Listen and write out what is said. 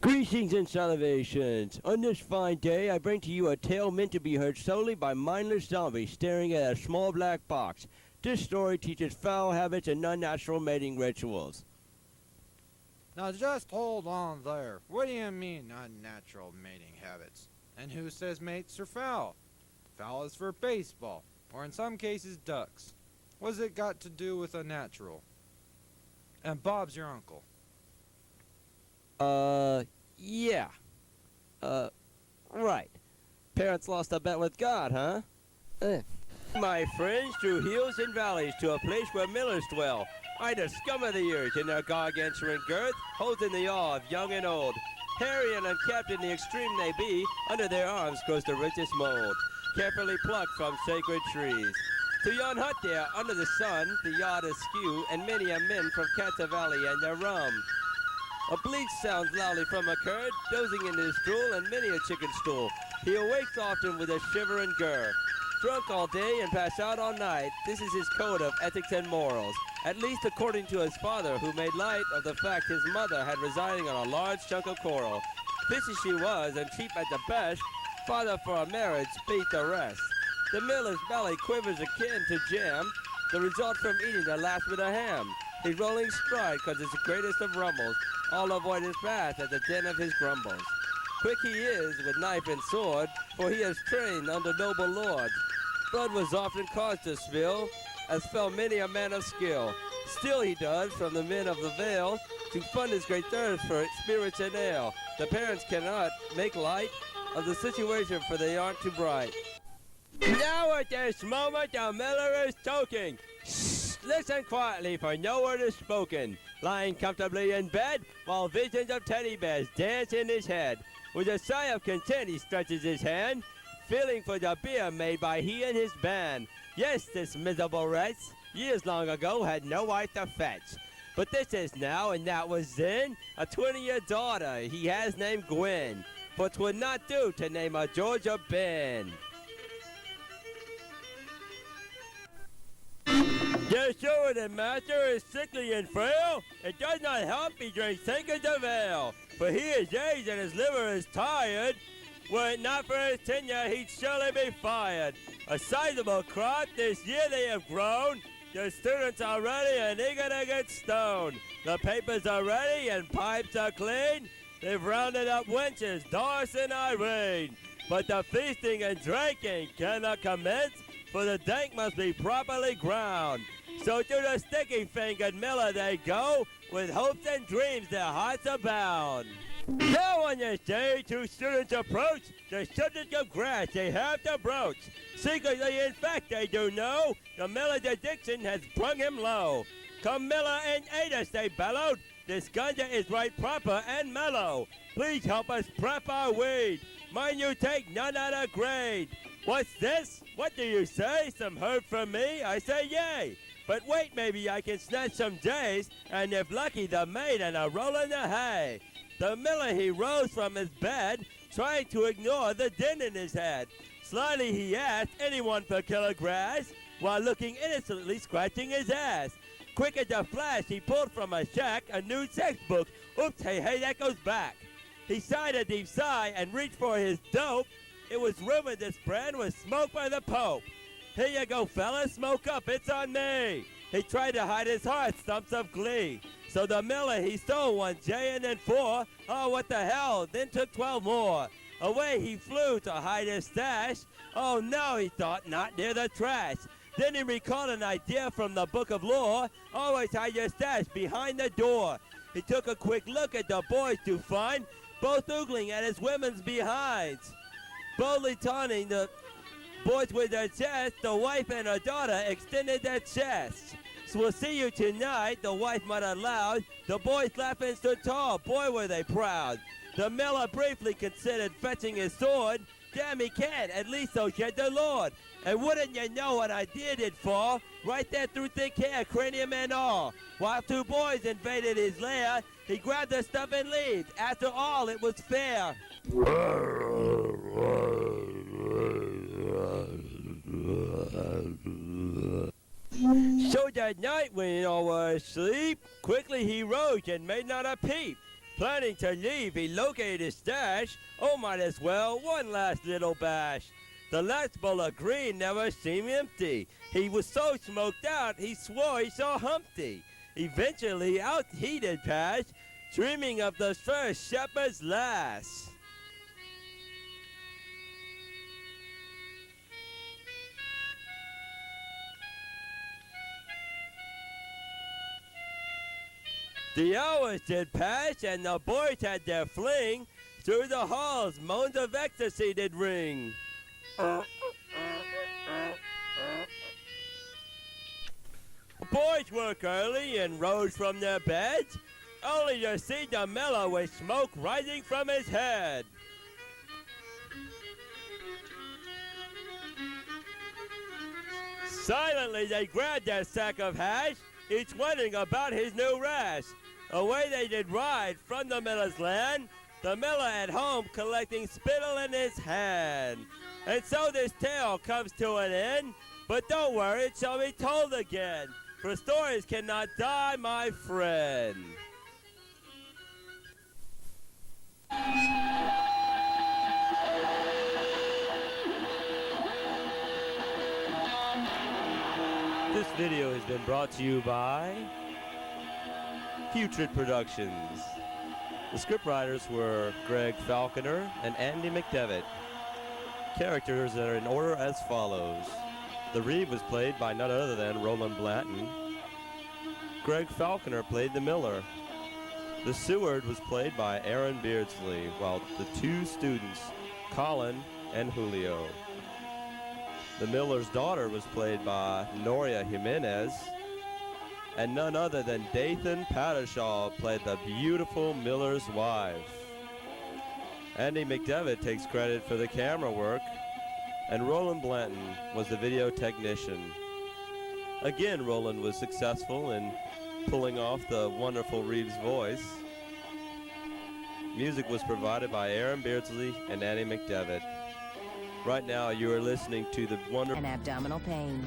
Greetings and salivations. On this fine day, I bring to you a tale meant to be heard solely by mindless zombies staring at a small black box. This story teaches foul habits and unnatural mating rituals. Now just hold on there. What do you mean unnatural mating habits? And who says mates are foul? Foul is for baseball, or in some cases ducks. What's it got to do with unnatural? And Bob's your uncle. Yeah. Right. Parents lost a bet with God, huh? My friends, through hills and valleys to a place where millers dwell, I the scum of the earth in their gargantuan girth, holding the awe of young and old. Hairy and unkept in the extreme they be, under their arms grows the richest mold, carefully plucked from sacred trees. To yon hut there, under the sun, the yard askew, and many a men from Canterbury and their rum. A bleat sounds loudly from a curd, dozing in his drool, and many a chicken stool. He awakes often with a shiver and girth. Drunk all day and pass out all night, this is his code of ethics and morals, at least according to his father, who made light of the fact his mother had residing on a large chunk of coral. Fishy she was, and cheap at the best, father for a marriage beat the rest. The miller's belly quivers akin to jam, the result from eating the last bit of ham. He's rolling stride, 'cause it's the greatest of rumbles, all avoid his path at the den of his grumbles. Quick he is with knife and sword, for he has trained under noble lords. Blood was often caused to spill, as fell many a man of skill. Still he does, from the men of the vale, to fund his great thirst for spirits and ale. The parents cannot make light of the situation, for they aren't too bright. Now at this moment the miller is talking. Shh, listen quietly, for no word is spoken. Lying comfortably in bed, while visions of teddy bears dance in his head. With a sigh of content he stretches his hand, feeling for the beer made by he and his band. Yes, this miserable wretch, years long ago, had no wife to fetch. But this is now, and that was then, a 20-year daughter he has named Gwen. For 'twould not do to name her George or Ben. The steward master is sickly and frail. It does not help he drinks tankers of ale. For he is aged and his liver is tired. Were it not for his tenure, he'd surely be fired. A sizable crop this year they have grown. The students are ready and eager to get stoned. The papers are ready and pipes are clean. They've rounded up wenches, Doris and Irene. But the feasting and drinking cannot commence, for the dank must be properly ground. So to the sticky-fingered miller they go, with hopes and dreams their hearts are bound. Now on this day, two students approach the subject of grass they have to broach. Secretly, in fact, they do know the miller's addiction has brung him low. Come, miller, and aid us, they bellowed. This ganja is right proper and mellow. Please help us prep our weed. Mind you take none out of grade. What's this? What do you say? Some herb from me? I say yay. But wait, maybe I can snatch some days, and if lucky, the maid and a roll in the hay. The miller, he rose from his bed, trying to ignore the din in his head. Slyly he asked anyone for killer grass, while looking innocently scratching his ass. Quick as a flash, he pulled from a shack a new textbook. Oops, hey, that goes back. He sighed a deep sigh and reached for his dope. It was rumored this brand was smoked by the Pope. Here you go, fellas, smoke up, it's on me. He tried to hide his heart, stumps of glee. So the miller, he stole one J and then four. Oh, what the hell, then took 12 more. Away he flew to hide his stash. Oh no, he thought, not near the trash. Then he recalled an idea from the book of lore. Always hide your stash behind the door. He took a quick look at the boys to find, both oogling at his women's behinds. Boldly taunting the boys with their chests, the wife and her daughter extended their chests. So we'll see you tonight, the wife muttered loud. The boys laughing stood tall, boy were they proud. The miller briefly considered fetching his sword. Damn, he can't, at least so said the Lord. And wouldn't you know an idea did fall, right there through thick hair, cranium and all. While two boys invaded his lair, he grabbed the stuff and leaves. After all, it was fair. So that night when all were asleep, quickly he rose and made not a peep. Planning to leave, he located his stash. Oh, might as well one last little bash. The last bowl of green never seemed empty. He was so smoked out, he swore he saw Humpty. Eventually, out he did pass, dreaming of the first shepherd's lass. The hours did pass, and the boys had their fling. Through the halls, moans of ecstasy did ring. Boys woke early and rose from their beds, only to see the miller with smoke rising from his head. Silently they grabbed their sack of hash, each wondering about his new rash. Away they did ride from the miller's land, the miller at home collecting spittle in his hand. And so this tale comes to an end, but don't worry, it shall be told again, for stories cannot die, my friend. This video has been brought to you by Putrid Productions. The scriptwriters were Greg Falconer and Andy McDevitt. Characters are in order as follows. The Reeve was played by none other than Roland Blanton. Greg Falconer played the miller. The Seward was played by Aaron Beardsley, while the two students, Colin and Julio. The miller's daughter was played by Noria Jimenez, and none other than Dathan Pattershaw played the beautiful miller's wife. Andy McDevitt takes credit for the camera work, and Roland Blanton was the video technician. Again, Roland was successful in pulling off the wonderful Reeve's voice. Music was provided by Aaron Beardsley and Andy McDevitt. Right now, you are listening to the wonderful and abdominal pain.